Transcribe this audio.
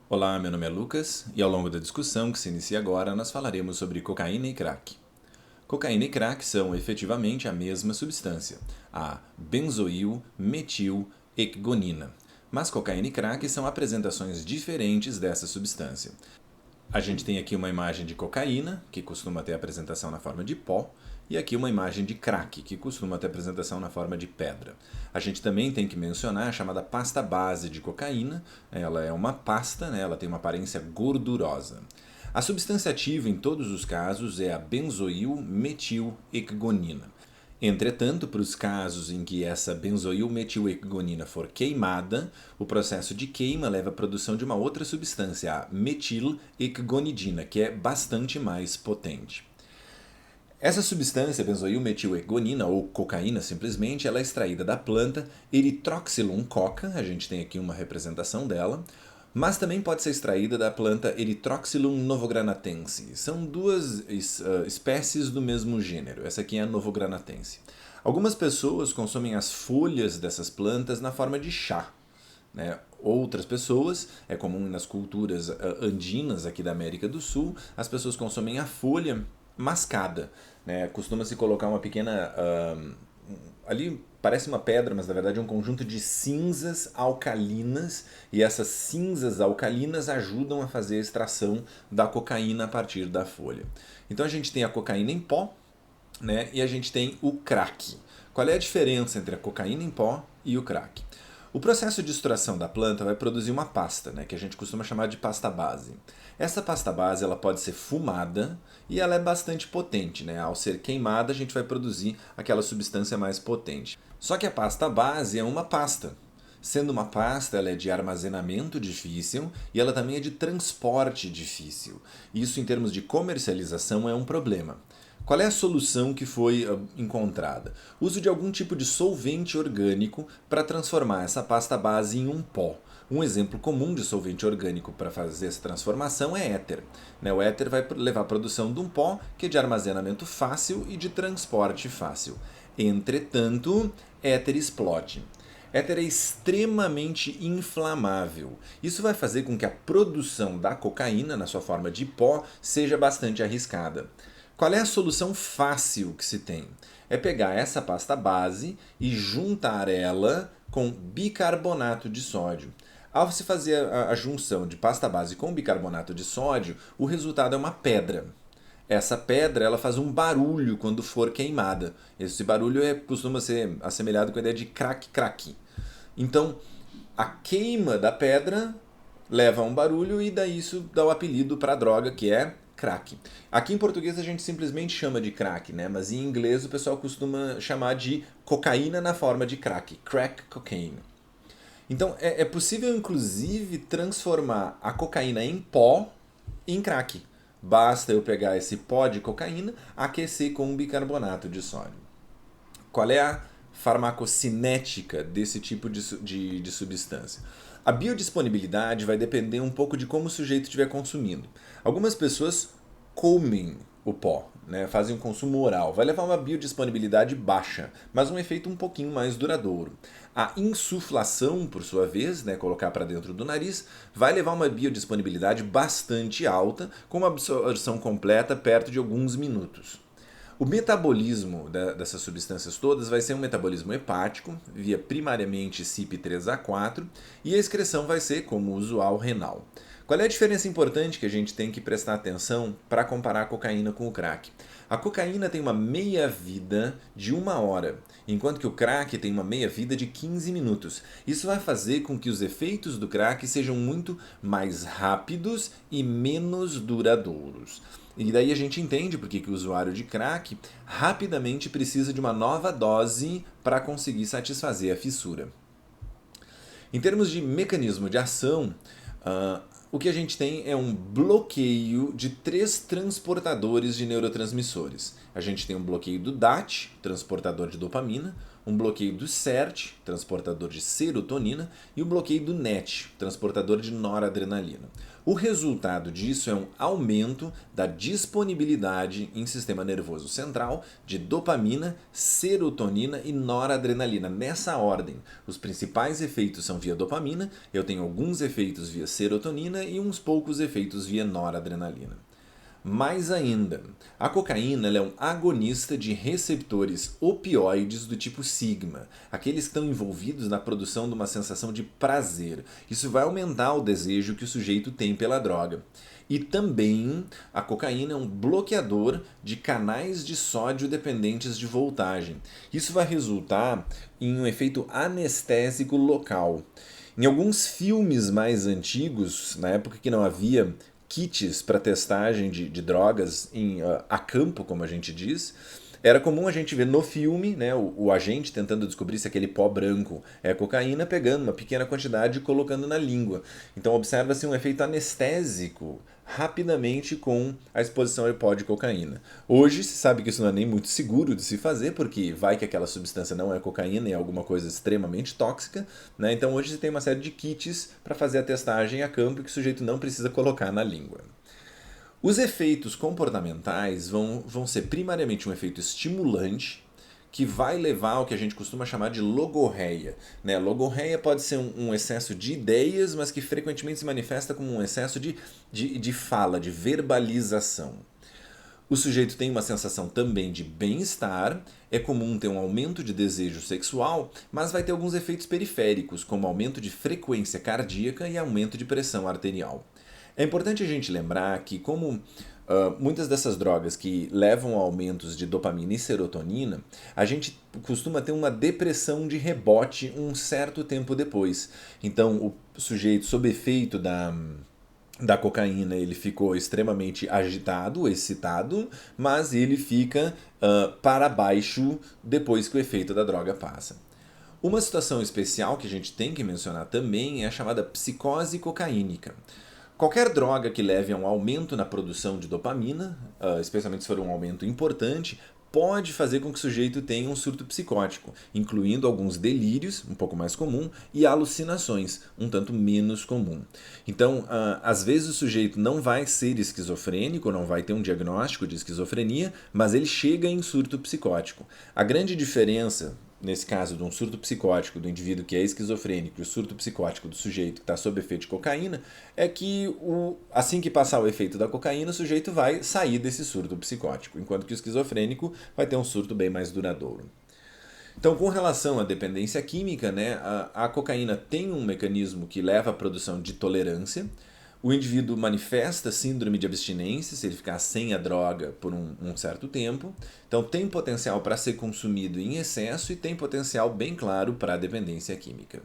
Olá, meu nome é Lucas e ao longo da discussão que se inicia agora nós falaremos sobre cocaína e crack. Cocaína e crack são efetivamente a mesma substância, a benzoil-metil-ecgonina, mas cocaína e crack são apresentações diferentes dessa substância. A gente tem aqui uma imagem de cocaína, que costuma ter apresentação na forma de pó, e aqui uma imagem de crack, que costuma ter apresentação na forma de pedra. A gente também tem que mencionar a chamada pasta base de cocaína. Ela é uma pasta, né? Ela tem uma aparência gordurosa. A substância ativa em todos os casos é a benzoil-metil-ecgonina. Entretanto, para os casos em que essa benzoil-metil-ecgonina for queimada, o processo de queima leva à produção de uma outra substância, a metil-ecgonidina, que é bastante mais potente. Essa substância, benzoil-metil-ecgonina, ou cocaína simplesmente, ela é extraída da planta Erythrocylum coca, a gente tem aqui uma representação dela, mas também pode ser extraída da planta Erythrocylum novogranatense. São duas espécies do mesmo gênero. Essa aqui é a novogranatense. Algumas pessoas consomem as folhas dessas plantas na forma de chá. Né? Outras pessoas, é comum nas culturas andinas aqui da América do Sul, as pessoas consomem a folha mascada. Né? Costuma-se colocar uma pequena ali parece uma pedra, mas na verdade é um conjunto de cinzas alcalinas, e essas cinzas alcalinas ajudam a fazer a extração da cocaína a partir da folha. Então a gente tem a cocaína em pó, né, e a gente tem o crack. Qual é a diferença entre a cocaína em pó e o crack? O processo de extração da planta vai produzir uma pasta, né, que a gente costuma chamar de pasta base. Essa pasta base ela pode ser fumada e ela é bastante potente. Né? Ao ser queimada, a gente vai produzir aquela substância mais potente. Só que a pasta base é uma pasta. Sendo uma pasta, ela é de armazenamento difícil e ela também é de transporte difícil. Isso, em termos de comercialização, é um problema. Qual é a solução que foi encontrada? O uso de algum tipo de solvente orgânico para transformar essa pasta base em um pó. Um exemplo comum de solvente orgânico para fazer essa transformação é éter. O éter vai levar à produção de um pó que é de armazenamento fácil e de transporte fácil. Entretanto, éter explode. Éter é extremamente inflamável. Isso vai fazer com que a produção da cocaína, na sua forma de pó, seja bastante arriscada. Qual é a solução fácil que se tem? É pegar essa pasta base e juntar ela com bicarbonato de sódio. Ao se fazer a junção de pasta base com bicarbonato de sódio, o resultado é uma pedra. Essa pedra ela faz um barulho quando for queimada. Esse barulho costuma ser assemelhado com a ideia de crack-crack. Então, a queima da pedra leva a um barulho e daí isso dá o apelido para a droga que é crack. Aqui em português a gente simplesmente chama de crack, né? Mas em inglês o pessoal costuma chamar de cocaína na forma de crack cocaine. Então é possível inclusive transformar a cocaína em pó em crack. Basta eu pegar esse pó de cocaína, aquecer com um bicarbonato de sódio. Qual é a farmacocinética desse tipo de substância? A biodisponibilidade vai depender um pouco de como o sujeito estiver consumindo. Algumas pessoas comem o pó, né? Fazem um consumo oral. Vai levar uma biodisponibilidade baixa, mas um efeito um pouquinho mais duradouro. A insuflação, por sua vez, né, colocar para dentro do nariz, vai levar uma biodisponibilidade bastante alta, com uma absorção completa perto de alguns minutos. O metabolismo dessas substâncias todas vai ser um metabolismo hepático, via primariamente CYP3A4, e a excreção vai ser, como usual, renal. Qual é a diferença importante que a gente tem que prestar atenção para comparar a cocaína com o crack? A cocaína tem uma meia-vida de 1 hora, enquanto que o crack tem uma meia-vida de 15 minutos. Isso vai fazer com que os efeitos do crack sejam muito mais rápidos e menos duradouros. E daí a gente entende porque que o usuário de crack rapidamente precisa de uma nova dose para conseguir satisfazer a fissura. Em termos de mecanismo de ação, o que a gente tem é um bloqueio de 3 transportadores de neurotransmissores. A gente tem um bloqueio do DAT, transportador de dopamina, um bloqueio do SERT, transportador de serotonina, e o bloqueio do NET, transportador de noradrenalina. O resultado disso é um aumento da disponibilidade em sistema nervoso central de dopamina, serotonina e noradrenalina, nessa ordem. Os principais efeitos são via dopamina, eu tenho alguns efeitos via serotonina e uns poucos efeitos via noradrenalina. Mais ainda, a cocaína ela é um agonista de receptores opioides do tipo sigma, aqueles que estão envolvidos na produção de uma sensação de prazer. Isso vai aumentar o desejo que o sujeito tem pela droga. E também a cocaína é um bloqueador de canais de sódio dependentes de voltagem. Isso vai resultar em um efeito anestésico local. Em alguns filmes mais antigos, na época que não havia kits para testagem de drogas a campo, como a gente diz, era comum a gente ver no filme, né, o agente tentando descobrir se aquele pó branco é cocaína, pegando uma pequena quantidade e colocando na língua. Então observa-se um efeito anestésico rapidamente com a exposição ao pó de cocaína. Hoje se sabe que isso não é nem muito seguro de se fazer, porque vai que aquela substância não é cocaína e é alguma coisa extremamente tóxica, né? Então hoje se tem uma série de kits para fazer a testagem a campo que o sujeito não precisa colocar na língua. Os efeitos comportamentais vão ser primariamente um efeito estimulante, que vai levar ao que a gente costuma chamar de logorreia. Né? Logorreia pode ser um excesso de ideias, mas que frequentemente se manifesta como um excesso de fala, de verbalização. O sujeito tem uma sensação também de bem-estar, é comum ter um aumento de desejo sexual, mas vai ter alguns efeitos periféricos, como aumento de frequência cardíaca e aumento de pressão arterial. É importante a gente lembrar que, como muitas dessas drogas que levam a aumentos de dopamina e serotonina, a gente costuma ter uma depressão de rebote um certo tempo depois. Então, o sujeito, sob efeito da cocaína, ele ficou extremamente agitado, excitado, mas ele fica para baixo depois que o efeito da droga passa. Uma situação especial que a gente tem que mencionar também é a chamada psicose cocaínica. Qualquer droga que leve a um aumento na produção de dopamina, especialmente se for um aumento importante, pode fazer com que o sujeito tenha um surto psicótico, incluindo alguns delírios, um pouco mais comum, e alucinações, um tanto menos comum. Então, às vezes o sujeito não vai ser esquizofrênico, não vai ter um diagnóstico de esquizofrenia, mas ele chega em surto psicótico. A grande diferença, nesse caso de um surto psicótico do indivíduo que é esquizofrênico e o surto psicótico do sujeito que está sob efeito de cocaína, é que assim que passar o efeito da cocaína, o sujeito vai sair desse surto psicótico, enquanto que o esquizofrênico vai ter um surto bem mais duradouro. Então, com relação à dependência química, né, a cocaína tem um mecanismo que leva à produção de tolerância. O indivíduo manifesta síndrome de abstinência se ele ficar sem a droga por um certo tempo. Então tem potencial para ser consumido em excesso e tem potencial bem claro para a dependência química.